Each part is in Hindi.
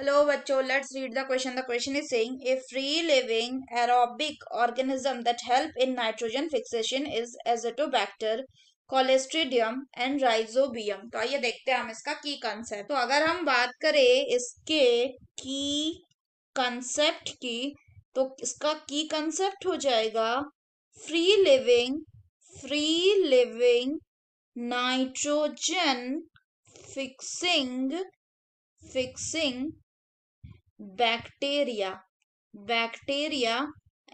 Hello, bachcho. Let's read the question. The question is saying a free living aerobic organism that help in nitrogen fixation is Azotobacter, Clostridium and Rhizobium. तो आइए देखते हैं हम इसका की कंसेप्ट. तो अगर हम बात करें इसके की कंसेप्ट की, तो इसका की कंसेप्ट हो जाएगा free living nitrogen fixing bacteria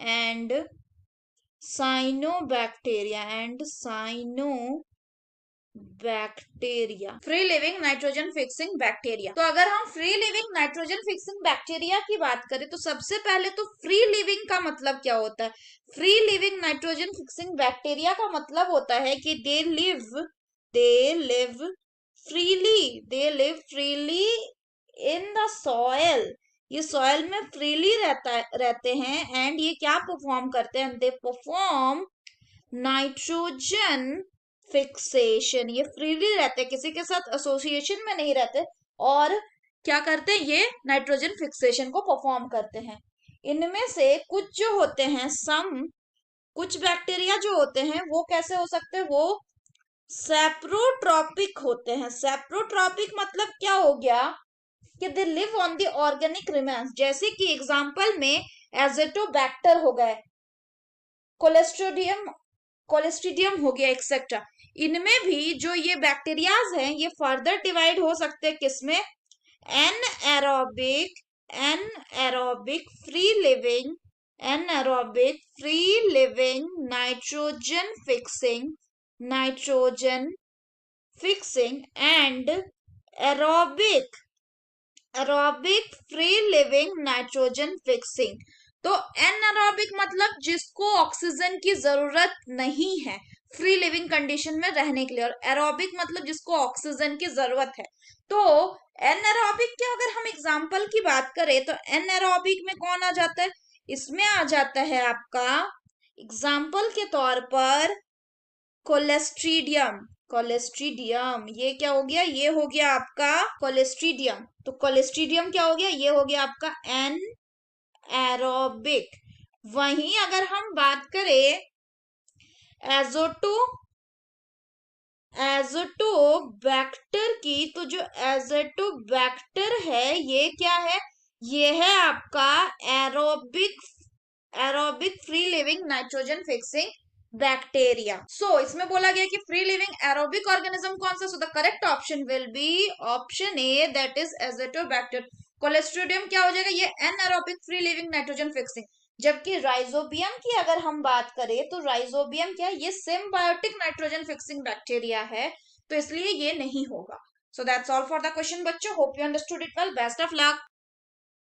and cyanobacteria free living nitrogen fixing bacteria. तो अगर हम free living nitrogen fixing bacteria की बात करें तो सबसे पहले तो फ्री लिविंग का मतलब क्या होता है. Free living nitrogen fixing bacteria का मतलब होता है कि they live freely in the soil. ये सॉयल में फ्रीली रहते हैं. एंड ये क्या परफॉर्म करते हैं, दे परफॉर्म नाइट्रोजन फिक्सेशन. ये फ्रीली रहते हैं, किसी के साथ एसोसिएशन में नहीं रहते, और क्या करते हैं, ये नाइट्रोजन फिक्सेशन को परफॉर्म करते हैं. इनमें से कुछ जो होते हैं, कुछ बैक्टीरिया जो होते हैं वो कैसे हो सकते हैं, वो सेप्रोट्रॉपिक होते हैं. सेप्रोट्रॉपिक मतलब क्या हो गया कि they live on the organic remains. जैसे कि एग्जांपल में एजेटोबैक्टर हो गए, कोलेस्ट्रीडियम हो गया, एक्सेट्रा. इनमें भी जो ये बैक्टीरियाज हैं ये फर्दर डिवाइड हो सकते हैं किसमें, anaerobic free living nitrogen fixing and aerobic free living nitrogen fixing. तो एनएरोबिक मतलब जिसको ऑक्सीजन की जरूरत नहीं है फ्री लिविंग कंडीशन में रहने के लिए, और एरोबिक मतलब जिसको ऑक्सीजन की जरूरत है. तो एनएरोबिक के अगर हम एग्जांपल की बात करें तो एनएरोबिक में कौन आ जाता है, इसमें आ जाता है आपका एग्जांपल के तौर पर कोलेस्ट्रीडियम. ये क्या हो गया, ये हो गया आपका कोलेस्ट्रीडियम. तो कोलेस्ट्रीडियम क्या हो गया, ये हो गया आपका एन एरोबिक. वहीं अगर हम बात करें एजोटोबैक्टर की, तो जो एजोटोबैक्टर है ये क्या है, ये है आपका aerobic free living nitrogen fixing bacteria. So इसमें बोला गया कि फ्री लिविंग एरोबिक ऑर्गेनिज्म कौन सा, so the correct option will be option A, that is azotobacter. Clostridium क्या हो जाएगा, ये anaerobic free living nitrogen fixing. जबकि राइजोबियम की अगर हम बात करें तो राइजोबियम क्या है, ये सिम्बायोटिक नाइट्रोजन फिक्सिंग बैक्टीरिया है, तो इसलिए ये नहीं होगा. So that's all for the question बच्चों. Hope you understood it well. Best of luck.